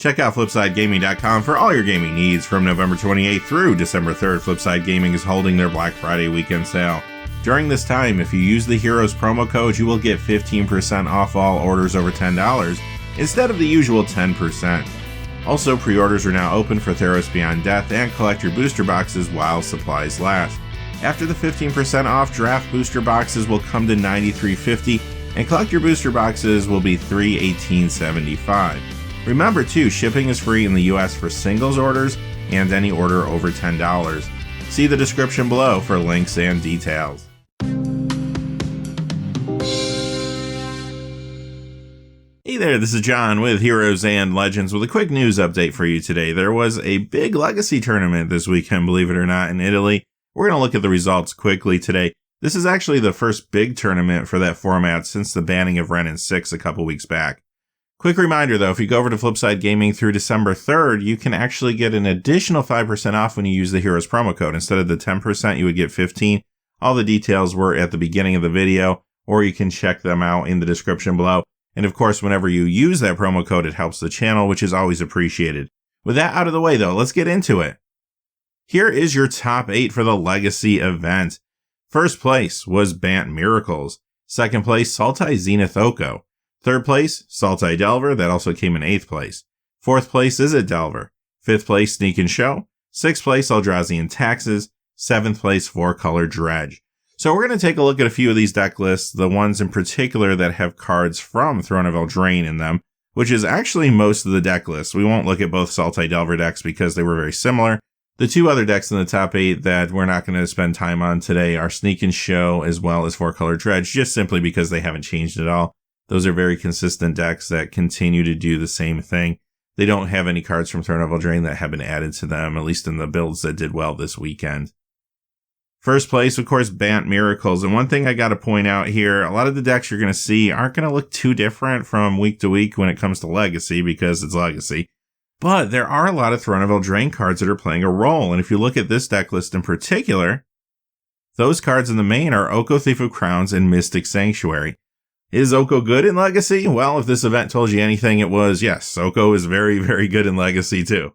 Check out FlipSideGaming.com for all your gaming needs. From November 28th through December 3rd, FlipSide Gaming is holding their Black Friday weekend sale. During this time, if you use the Heroes promo code, you will get 15% off all orders over $10 instead of the usual 10%. Also, pre-orders are now open for Theros Beyond Death and collect your booster boxes while supplies last. After the 15% off, draft booster boxes will come to $93.50 and collect your booster boxes will be $318.75. Remember too, shipping is free in the US for singles orders and any order over $10. See the description below for links and details. Hey there, this is John with Heroes and Legends with a quick news update for you today. There was a big Legacy tournament this weekend, believe it or not, in Italy. We're going to look at the results quickly today. This is actually the first big tournament for that format since the banning of Wrenn and 6 a couple weeks back. Quick reminder though, if you go over to FlipSide Gaming through December 3rd, you can actually get an additional 5% off when you use the Heroes promo code. Instead of the 10%, you would get 15%. All the details were at the beginning of the video, or you can check them out in the description below. And of course, whenever you use that promo code, it helps the channel, which is always appreciated. With that out of the way though, let's get into it. Here is your top 8 for the Legacy event. First place was Bant Miracles. Second place, Sultai Zenith Oko. Third place, Sultai Delver, that also came in 8th place. Fourth place, Is It Delver. Fifth place, Sneak and Show. Sixth place, Eldrazi and Taxes. Seventh place, 4-Color Dredge. So we're going to take a look at a few of these deck lists, the ones in particular that have cards from Throne of Eldraine in them, which is actually most of the deck lists. We won't look at both Sultai Delver decks because they were very similar. The two other decks in the top 8 that we're not going to spend time on today are Sneak and Show as well as 4-Color Dredge, just simply because they haven't changed at all. Those are very consistent decks that continue to do the same thing. They don't have any cards from Throne of Eldraine that have been added to them, at least in the builds that did well this weekend. First place, of course, Bant Miracles. And one thing I got to point out here, a lot of the decks you're going to see aren't going to look too different from week to week when it comes to Legacy because it's Legacy. But there are a lot of Throne of Eldraine cards that are playing a role. And if you look at this deck list in particular, those cards in the main are Oko Thief of Crowns and Mystic Sanctuary. Is Oko good in Legacy? Well, if this event told you anything, it was, yes, Oko is very, very good in Legacy too.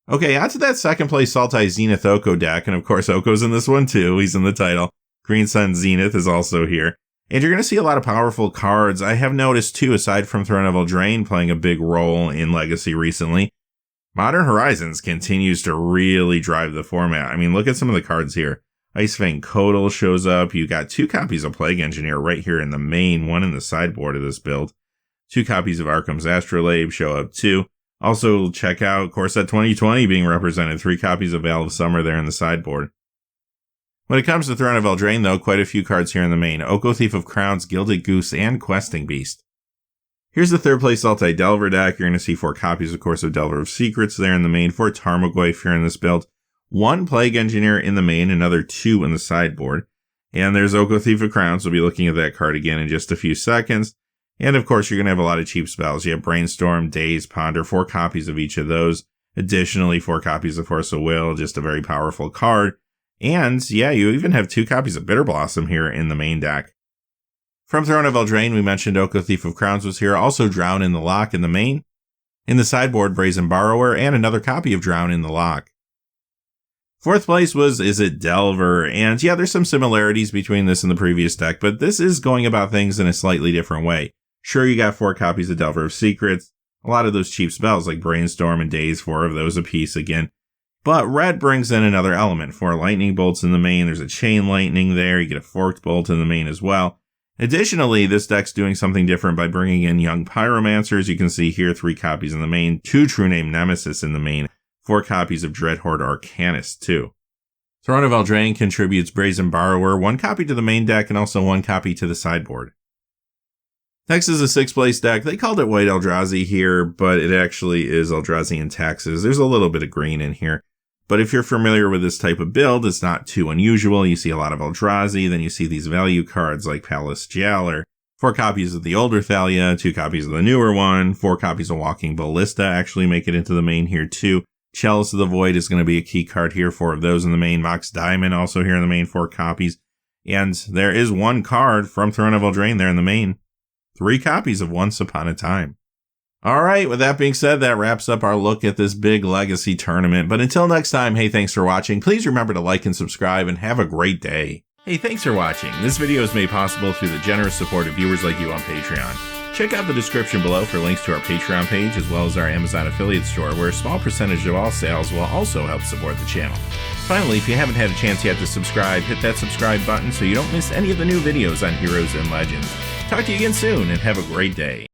Okay, on to that second place Sultai Zenith Oko deck, and of course Oko's in this one too, he's in the title. Green Sun Zenith is also here. And you're going to see a lot of powerful cards. I have noticed too, aside from Throne of Eldraine playing a big role in Legacy recently, Modern Horizons continues to really drive the format. I mean, look at some of the cards here. Icefang Kotal shows up. You got 2 copies of Plague Engineer right here in the main, one in the sideboard of this build. 2 copies of Arkham's Astrolabe show up too. Also, check out Core Set 2020 being represented. 3 copies of Veil of Summer there in the sideboard. When it comes to Throne of Eldraine, though, quite a few cards here in the main. Oko Thief of Crowns, Gilded Goose, and Questing Beast. Here's the third place Sultai Delver deck. You're going to see 4 copies, of course, of Delver of Secrets there in the main. 4 Tarmogoyf here in this build. 1 Plague Engineer in the main, another 2 in the sideboard. And there's Oko Thief of Crowns. We'll be looking at that card again in just a few seconds. And of course, you're going to have a lot of cheap spells. You have Brainstorm, Daze, Ponder, 4 copies of each of those. Additionally, 4 copies of Force of Will, just a very powerful card. And yeah, you even have 2 copies of Bitter Blossom here in the main deck. From Throne of Eldraine, we mentioned Oko Thief of Crowns was here. Also Drown in the Lock in the main. In the sideboard, Brazen Borrower, and another copy of Drown in the Lock. Fourth place was Is It Delver, and yeah, there's some similarities between this and the previous deck, but this is going about things in a slightly different way. Sure, you got 4 copies of Delver of Secrets, a lot of those cheap spells like Brainstorm and Daze, 4 of those apiece again, but red brings in another element. 4 Lightning Bolts in the main, there's a Chain Lightning there, you get a Forked Bolt in the main as well. Additionally, this deck's doing something different by bringing in Young Pyromancers. You can see here 3 copies in the main, 2 True Name Nemesis in the main, 4 copies of Dreadhorde Arcanist, too. Throne of Eldraine contributes Brazen Borrower, 1 copy to the main deck, and also 1 copy to the sideboard. Next is a 6th place deck. They called it White Eldrazi here, but it actually is Eldrazi and Taxes. There's a little bit of green in here. But if you're familiar with this type of build, it's not too unusual. You see a lot of Eldrazi, then you see these value cards like Palace Jailer, 4 copies of the older Thalia, 2 copies of the newer one, 4 copies of Walking Ballista actually make it into the main here too. Chalice of the Void is going to be a key card here, 4 of those in the main. Mox Diamond also here in the main, 4 copies. And there is 1 card from Throne of Eldraine there in the main. 3 copies of Once Upon a Time. All right, with that being said, that wraps up our look at this big legacy tournament. But until next time, hey, thanks for watching. Please remember to like and subscribe and have a great day. Hey, thanks for watching. This video is made possible through the generous support of viewers like you on Patreon. Check out the description below for links to our Patreon page as well as our Amazon affiliate store, where a small percentage of all sales will also help support the channel. Finally, if you haven't had a chance yet to subscribe, hit that subscribe button so you don't miss any of the new videos on Heroes and Legends. Talk to you again soon and have a great day.